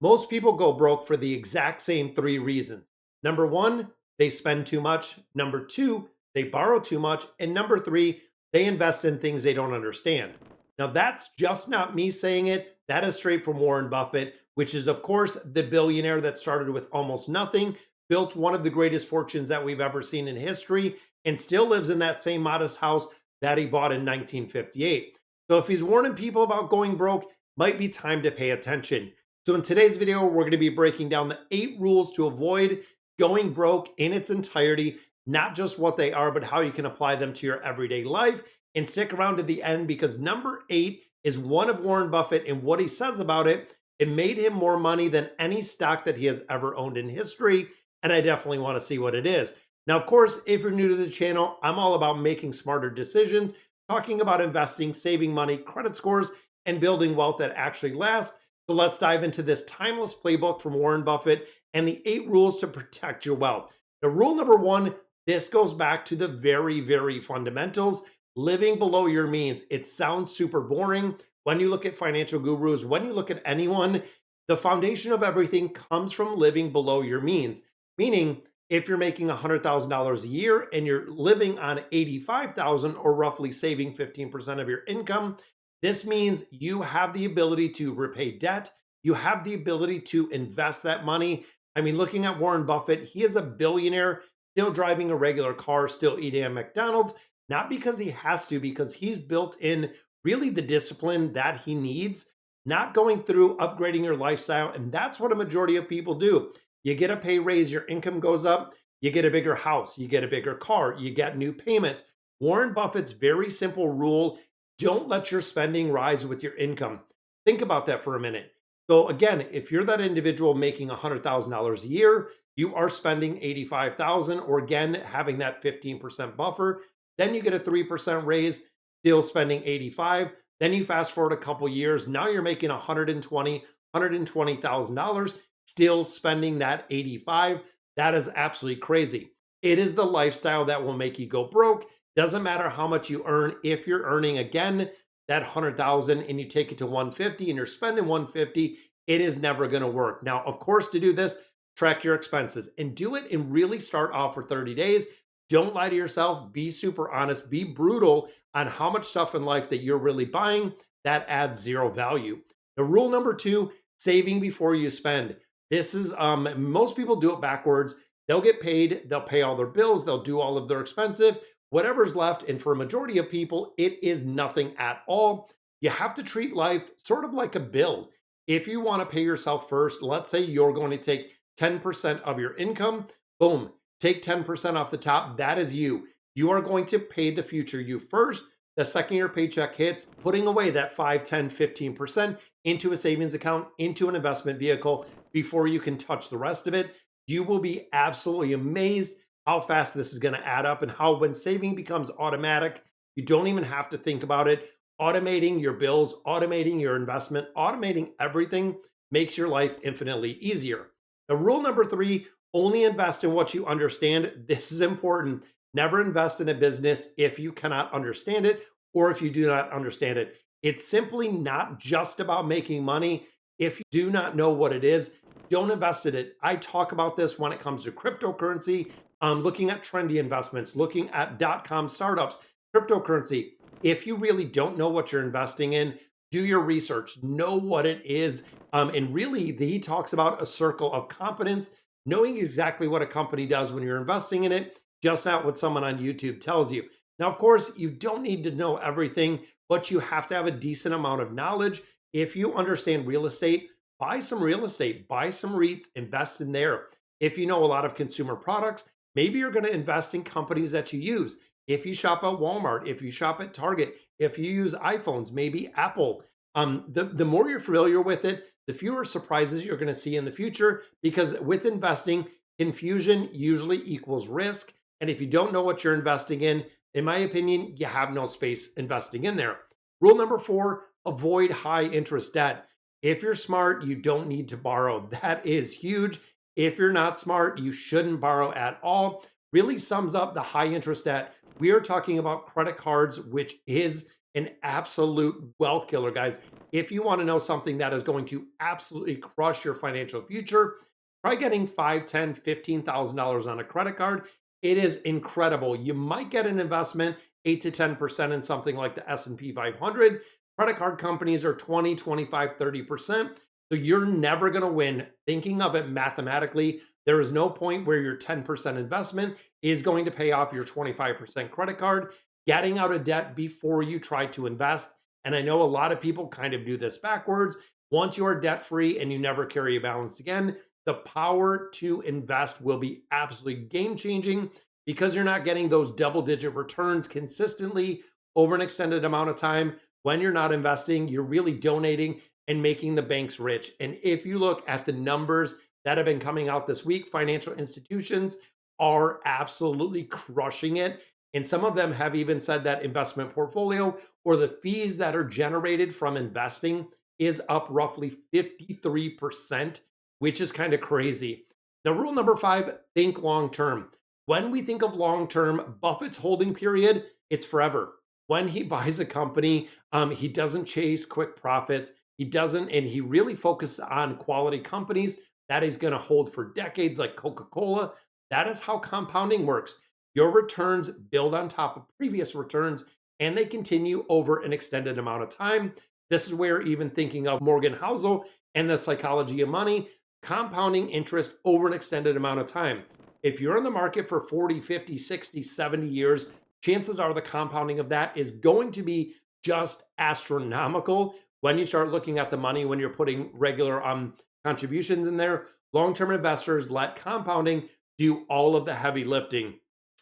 Most people go broke for the exact same three reasons. Number one, they spend too much. Number two, they borrow too much. And number three, they invest in things they don't understand. Now, that's just not me saying it. That is straight from Warren Buffett, which is, of course, the billionaire that started with almost nothing, built one of the greatest fortunes that we've ever seen in history, and still lives in that same modest house that he bought in 1958. So if he's warning people about going broke, might be time to pay attention. So in today's video, we're going to be breaking down the 8 rules to avoid going broke in its entirety, not just what they are, but how you can apply them to your everyday life. And stick around to the end because number 8 is one of Warren Buffett, and what he says about it, it made him more money than any stock that he has ever owned in history. And I definitely want to see what it is. Now, of course, if you're new to the channel, I'm all about making smarter decisions, talking about investing, saving money, credit scores, and building wealth that actually lasts. So let's dive into this timeless playbook from Warren Buffett and the 8 rules to protect your wealth. Now, rule number 1, this goes back to the very, very fundamentals. Living below your means. It sounds super boring. When you look at financial gurus, when you look at anyone, the foundation of everything comes from living below your means. Meaning, if you're making $100,000 a year and you're living on $85,000 or roughly saving 15% of your income, this means you have the ability to repay debt. You have the ability to invest that money. I mean, looking at Warren Buffett, he is a billionaire, still driving a regular car, still eating at McDonald's, not because he has to, because he's built in really the discipline that he needs, not going through upgrading your lifestyle. And that's what a majority of people do. You get a pay raise, your income goes up, you get a bigger house, you get a bigger car, you get new payments. Warren Buffett's very simple rule: don't let your spending rise with your income. Think about that for a minute. So again, if you're that individual making $100,000 a year, you are spending $85,000, or again, having that 15% buffer, then you get a 3% raise, still spending 85. Then you fast forward a couple years, now you're making $120,000, still spending that 85. That is absolutely crazy. It is the lifestyle that will make you go broke. Doesn't matter how much you earn. If you're earning again that 100,000 and you take it to 150 and you're spending 150, it is never going to work. Now, of course, to do this, track your expenses and do it and really start off for 30 days. Don't lie to yourself. Be super honest. Be brutal on how much stuff in life that you're really buying that adds zero value. The rule number 2, saving before you spend. This is, most people do it backwards. They'll get paid. They'll pay all their bills. They'll do all of their expensive, whatever's left. And for a majority of people, it is nothing at all. You have to treat life sort of like a bill. If you want to pay yourself first, let's say you're going to take 10% of your income, boom, take 10% off the top. That is you. You are going to pay the future you first. The second your paycheck hits, putting away that 5, 10, 15% into a savings account, into an investment vehicle before you can touch the rest of it. You will be absolutely amazed how fast this is going to add up, and how when saving becomes automatic, you don't even have to think about it. Automating your bills, automating your investment, automating everything makes your life infinitely easier. The rule number 3, only invest in what you understand. This is important. Never invest in a business if you cannot understand it, or if you do not understand it. It's simply not just about making money. If you do not know what it is, don't invest in it. I talk about this when it comes to cryptocurrency, looking at trendy investments, looking at .com startups, cryptocurrency. If you really don't know what you're investing in, do your research, know what it is. And really, he talks about a circle of competence, knowing exactly what a company does when you're investing in it, just not what someone on YouTube tells you. Now, of course, you don't need to know everything, but you have to have a decent amount of knowledge. If you understand real estate, buy some real estate, buy some REITs, invest in there. If you know a lot of consumer products, maybe you're going to invest in companies that you use. If you shop at Walmart, if you shop at Target, if you use iPhones, maybe Apple. The more you're familiar with it, the fewer surprises you're going to see in the future, because with investing, confusion usually equals risk. And if you don't know what you're investing in my opinion, you have no space investing in there. Rule number 4, avoid high interest debt. If you're smart, you don't need to borrow. That is huge. If you're not smart, you shouldn't borrow at all. Really sums up the high interest debt. We are talking about credit cards, which is an absolute wealth killer, guys. If you want to know something that is going to absolutely crush your financial future, try getting 5, 10, $15,000 on a credit card. It is incredible. You might get an investment 8 to 10% in something like the S&P 500. Credit card companies are 20, 25, 30%. So you're never going to win. Thinking of it mathematically, there is no point where your 10% investment is going to pay off your 25% credit card. Getting out of debt before you try to invest. And I know a lot of people kind of do this backwards. Once you are debt free and you never carry a balance again, the power to invest will be absolutely game changing because you're not getting those double digit returns consistently over an extended amount of time. When you're not investing, you're really donating and making the banks rich. And if you look at the numbers that have been coming out this week, financial institutions are absolutely crushing it. And some of them have even said that investment portfolio or the fees that are generated from investing is up roughly 53%, which is kind of crazy. Now, rule number 5, think long term. When we think of long term, Buffett's holding period, it's forever. When he buys a company, he doesn't chase quick profits. He doesn't, and he really focuses on quality companies that he's going to hold for decades, like Coca-Cola. That is how compounding works. Your returns build on top of previous returns, and they continue over an extended amount of time. This is where even thinking of Morgan Housel and the psychology of money, compounding interest over an extended amount of time. If you're in the market for 40, 50, 60, 70 years, chances are the compounding of that is going to be just astronomical. When you start looking at the money, when you're putting regular contributions in there, long-term investors let compounding do all of the heavy lifting.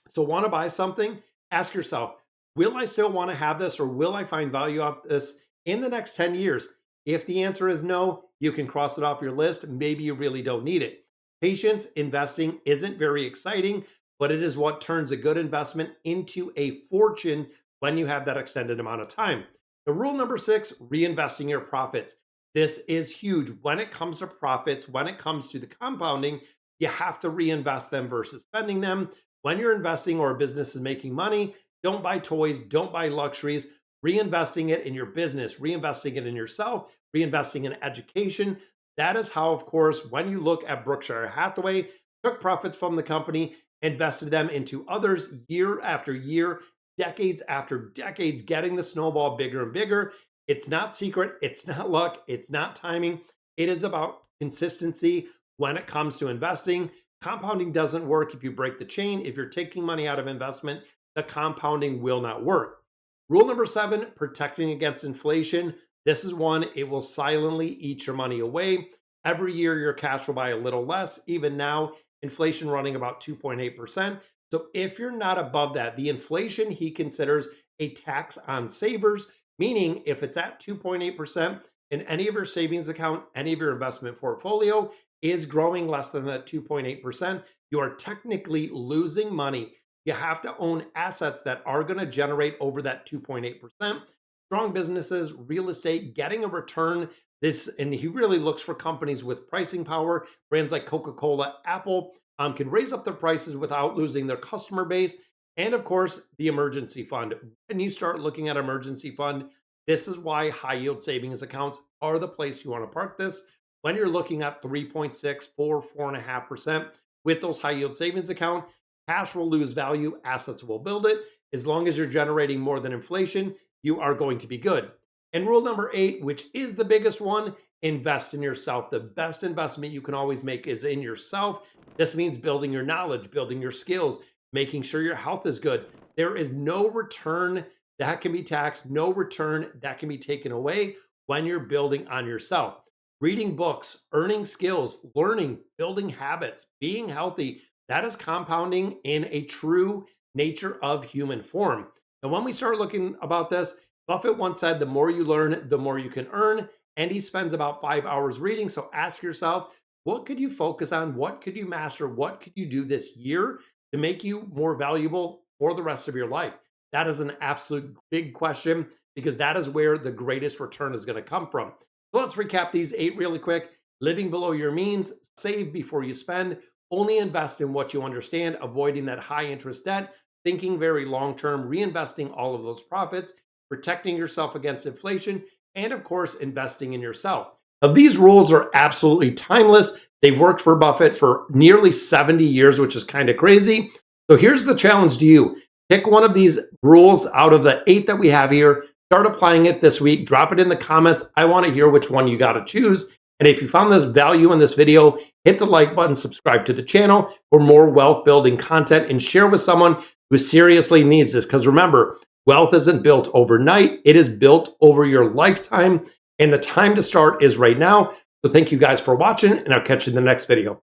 So want to buy something? Ask yourself, will I still want to have this or will I find value of this in the next 10 years? If the answer is no, you can cross it off your list. Maybe you really don't need it. Patience investing isn't very exciting, but it is what turns a good investment into a fortune when you have that extended amount of time. The rule number 6, reinvesting your profits. This is huge. When it comes to profits, when it comes to the compounding, you have to reinvest them versus spending them. When you're investing or a business is making money, don't buy toys, don't buy luxuries. Reinvesting it in your business, reinvesting it in yourself, reinvesting in education. That is how, of course, when you look at Berkshire Hathaway, took profits from the company, invested them into others year after year, decades after decades, getting the snowball bigger and bigger. It's not secret. It's not luck. It's not timing. It is about consistency when it comes to investing. Compounding doesn't work if you break the chain. If you're taking money out of investment, the compounding will not work. Rule number 7, protecting against inflation. This is one, it will silently eat your money away. Every year, your cash will buy a little less. Even now, inflation running about 2.8%. So if you're not above that, the inflation he considers a tax on savers, meaning if it's at 2.8% and any of your savings account, any of your investment portfolio is growing less than that 2.8%, you are technically losing money. You have to own assets that are going to generate over that 2.8%. Strong businesses, real estate, getting a return. This, and he really looks for companies with pricing power. Brands like Coca-Cola, Apple can raise up their prices without losing their customer base. And of course, the emergency fund. When you start looking at emergency fund, this is why high yield savings accounts are the place you want to park this. When you're looking at 3.6, 4.5% with those high yield savings account, cash will lose value, assets will build it. As long as you're generating more than inflation, you are going to be good. And rule number 8, which is the biggest one, invest in yourself. The best investment you can always make is in yourself. This means building your knowledge, building your skills, making sure your health is good. There is no return that can be taxed, no return that can be taken away when you're building on yourself. Reading books, earning skills, learning, building habits, being healthy, that is compounding in a true nature of human form. And when we start looking about this, Buffett once said, the more you learn, the more you can earn. And he spends about 5 hours reading. So ask yourself, what could you focus on? What could you master? What could you do this year to make you more valuable for the rest of your life? That is an absolute big question because that is where the greatest return is going to come from. So let's recap these 8 really quick. Living below your means, save before you spend, only invest in what you understand, avoiding that high interest debt, thinking very long term, reinvesting all of those profits, protecting yourself against inflation, and of course, investing in yourself. Now, these rules are absolutely timeless. They've worked for Buffett for nearly 70 years, which is kind of crazy. So here's the challenge to you. Pick one of these rules out of the 8 that we have here. Start applying it this week. Drop it in the comments. I want to hear which one you got to choose. And if you found this value in this video, hit the like button, subscribe to the channel for more wealth building content, and share with someone who seriously needs this. Because remember, wealth isn't built overnight. It is built over your lifetime. And the time to start is right now. So thank you guys for watching, and I'll catch you in the next video.